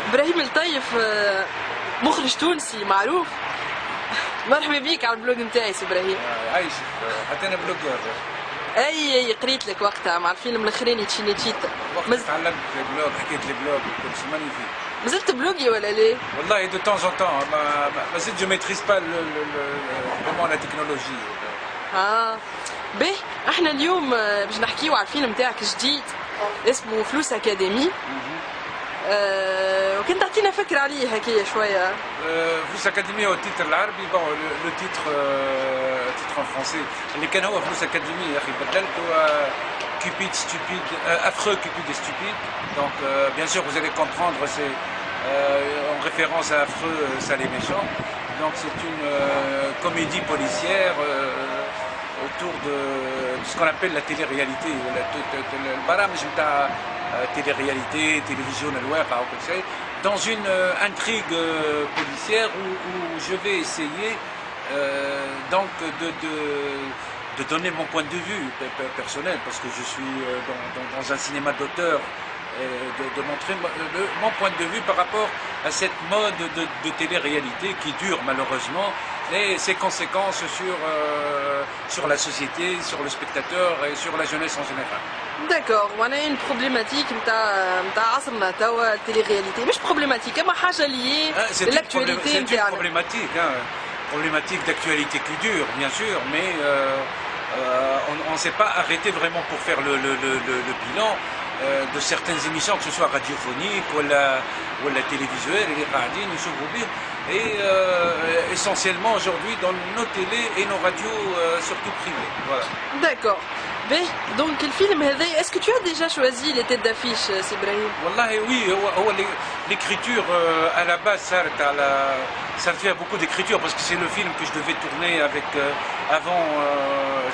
إبراهيم الطيف مخرج تونسي معروف. مرحبا بيك على البلوج نتاعي سي إبراهيم. عايشك حتى أنا بلوجر. أي قريت لك وقتها مع الفيلم الأخراني تشينيتشيتا. وقت تعلمت البلوج حكيت البلوج كنت مانيفيك. مازلت بلوجي ولا ليه؟ والله دو تونز أون تون ما زلت جو ميتريز با فيرمون لا تكنولوجي. باهي احنا اليوم باش نحكيو على الفيلم تاعك جديد اسمه فلوس أكاديمي. وكنت تعطينا فكرة عليه هكايا شوية. فلوس أكاديمي هو التيتر العربي بون لو تيتر تيتر ان فرونسي اللي كان هو فلوس أكاديمي يا أخي بدلت هو Cupid stupide, affreux Cupid et stupide. Donc bien sûr vous allez comprendre c'est en référence à affreux sale et méchant. Donc c'est une comédie policière autour de ce qu'on appelle la télé-réalité. البرامج نتاع télé-réalité, télévision الواقع ou comme ça. Dans une intrigue policière où je vais essayer donc de donner mon point de vue personnel, parce que je suis dans un cinéma d'auteur, de montrer mon point de vue par rapport à cette mode de télé-réalité qui dure malheureusement et ses conséquences sur la société, sur le spectateur et sur la jeunesse en général. D'accord, on a une problématique نتاع عصرنا توا التيلي-réalité مش problématique اما حاجة liée l'actualité نتاعنا. C'est une problématique d'actualité qui dure bien sûr, mais on ne s'est pas arrêté vraiment pour faire le bilan de certaines émissions, que ce soit radiophoniques ou la télévisuelle, et essentiellement aujourd'hui dans nos télés et nos radios surtout privées. Voilà. D'accord. Donc le film, est-ce que tu as déjà choisi les têtes d'affiche, Ibrahim? Wallahi oui, l'écriture à la base ça fait beaucoup d'écriture parce que c'est le film que je devais tourner avec avant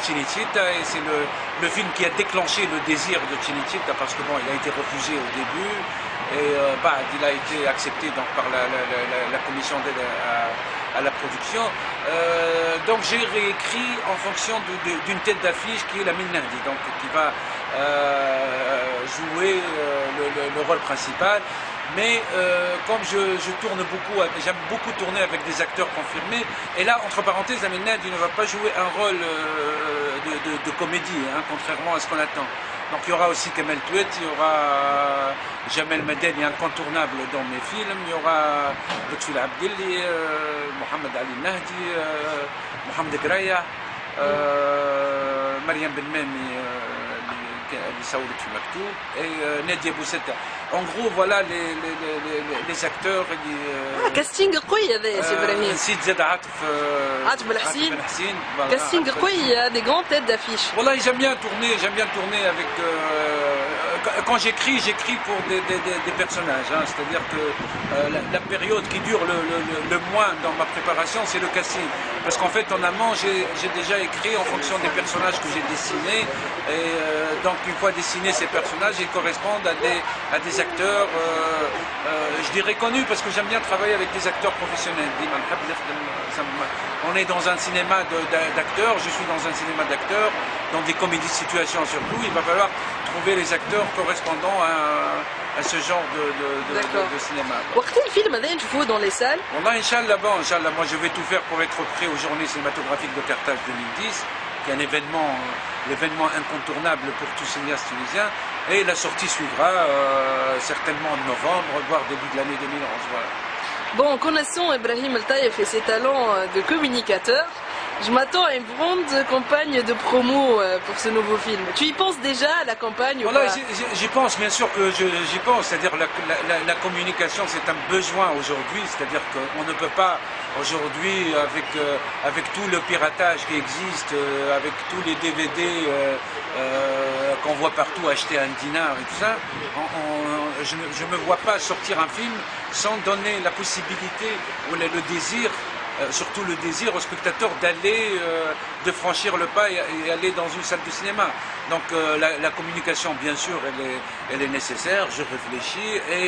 Cinecittà et c'est le film qui a déclenché le désir de Cinecittà parce que bon il a été refusé au début et il a été accepté donc par la commission d'aide à la production. Donc j'ai réécrit en fonction d'une tête d'affiche qui est la Nahdi, donc qui va jouer le rôle principal. Mais comme je tourne beaucoup, j'aime beaucoup tourner avec des acteurs confirmés. Et là, entre parenthèses, la Nahdi ne va pas jouer un rôle de comédie, hein, contrairement à ce qu'on attend. Donc il y aura aussi Kamel Touet, il y aura Jamel Madel, incontournable dans mes films, il y aura Lutfi Abdelli, Mohamed Ali Nahdi, Mohamed Graya, Mariam Benmemi, اللي صورت في مكتوب et Nadia Boussetta. En gros voilà les acteurs اللي كاستينغ قوي هذا سي ابراهيم. نسيت زاد عاطف بالحسين. كاستينغ قوي des grandes têtes d'affiche. Voilà, j'aime bien tourner avec quand j'écris pour des personnages, hein, c'est-à-dire que la période qui dure le moins dans ma préparation, c'est le casting. Parce qu'en fait, en amont, j'ai déjà écrit en fonction des personnages que j'ai dessinés. Et donc, une fois dessinés ces personnages, ils correspondent à des acteurs, je dirais connus, parce que j'aime bien travailler avec des acteurs professionnels. On est dans un cinéma d'acteurs, je suis dans un cinéma d'acteurs, dans des comédies de situation surtout. Il va falloir trouver les acteurs correspondant à ce genre de cinéma. وقت الفيلم هذا نشوفوه dans les salles. Wallah, Inch'Allah, moi je vais tout faire pour être prêt aux journées cinématographiques de Carthage 2010, qui est un l'événement incontournable pour tout cinéaste tunisien. Et la sortie suivra certainement en novembre, voire début de l'année 2011. Voilà. Bon, connaissant Ibrahim El Taïef et ses talents de communicateur, je m'attends à une grande campagne de promo pour ce nouveau film. Tu y penses déjà à la campagne ou voilà, pas? J'y pense, bien sûr que j'y pense. C'est-à-dire la communication, c'est un besoin aujourd'hui. C'est-à-dire qu'on ne peut pas aujourd'hui, avec tout le piratage qui existe, avec tous les DVD qu'on voit partout acheter à un dinar et tout ça, je ne me vois pas sortir un film sans donner la possibilité ou le désir, surtout le désir au spectateur d'aller, de franchir le pas et aller dans une salle de cinéma. Donc la communication, bien sûr, elle est nécessaire, je réfléchis et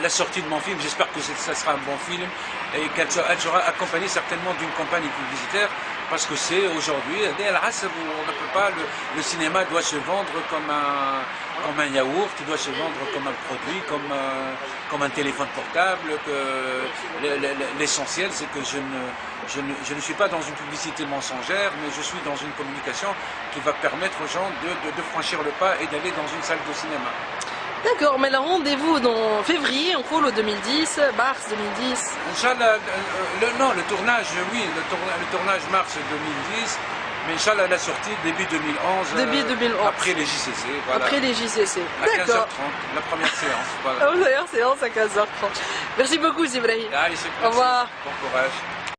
la sortie de mon film, j'espère que ça sera un bon film et qu'elle sera accompagnée certainement d'une campagne publicitaire parce que c'est aujourd'hui, on ne peut pas, le cinéma doit se vendre comme un yaourt, il doit se vendre comme un produit, comme un téléphone portable. L'essentiel, c'est que je ne suis pas dans une publicité mensongère, mais je suis dans une communication qui va permettre aux gens de franchir le pas et d'aller dans une salle de cinéma. D'accord, mais le rendez-vous dans février, on coule au 2010, mars 2010. Inch'Allah, le tournage, oui, le tournage mars 2010, mais Inch'Allah la sortie début 2011. Début 2011. Après les JCC, voilà. Après les JCC. À 15h30, D'accord. la première séance. Voilà. La première séance à 15h30. Merci beaucoup, Zibrahim. Allez, Au revoir. Bon courage.